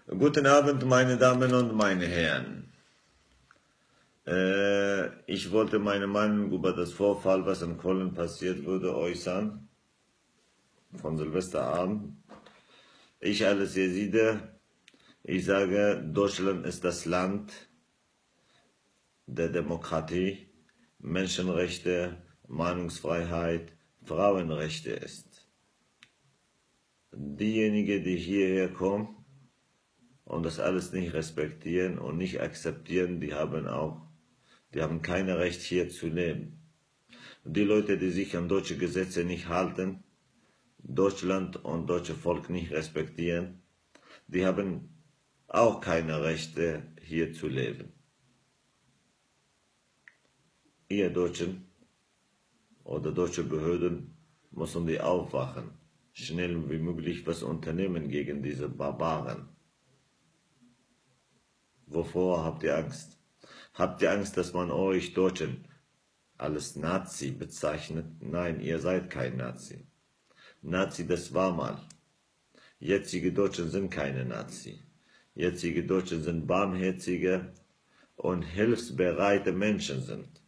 Guten Abend, meine Damen und meine Herren. Ich wollte meine Meinung über das Vorfall, was in Köln passiert wurde, äußern. Von Silvesterabend. Ich als Jeside, ich sage, Deutschland ist das Land der Demokratie, Menschenrechte, Meinungsfreiheit, Frauenrechte ist. Diejenigen, die hierher kommen und das alles nicht respektieren und nicht akzeptieren, die haben kein Recht hier zu leben. Die Leute, die sich an deutsche Gesetze nicht halten, Deutschland und deutsche Volk nicht respektieren, die haben auch keine Rechte hier zu leben. Ihr Deutschen oder deutsche Behörden müssen die aufwachen, schnell wie möglich was unternehmen gegen diese Barbaren. Wovor habt ihr Angst? Habt ihr Angst, dass man euch Deutschen als Nazi bezeichnet? Nein, ihr seid kein Nazi. Nazi, das war mal. Jetzige Deutschen sind keine Nazi. Jetzige Deutschen sind barmherzige und hilfsbereite Menschen sind.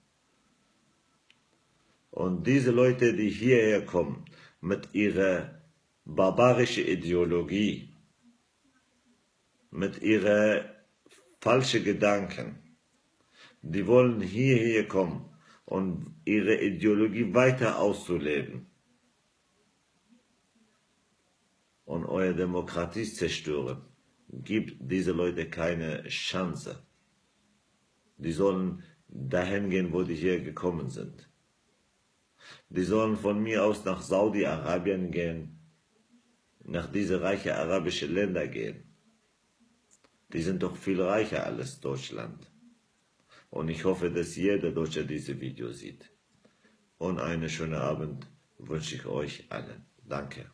Und diese Leute, die hierher kommen, mit ihrer barbarischen Ideologie, mit ihren falschen Gedanken, die wollen hierher kommen und ihre Ideologie weiter auszuleben und eure Demokratie zerstören. Gibt diese Leute keine Chance. Die sollen dahin gehen, wo die hier gekommen sind. Die sollen von mir aus nach Saudi-Arabien gehen, nach diese reichen arabischen Länder gehen. Die sind doch viel reicher als Deutschland. Und ich hoffe, dass jeder Deutsche dieses Video sieht. Und einen schönen Abend wünsche ich euch allen. Danke.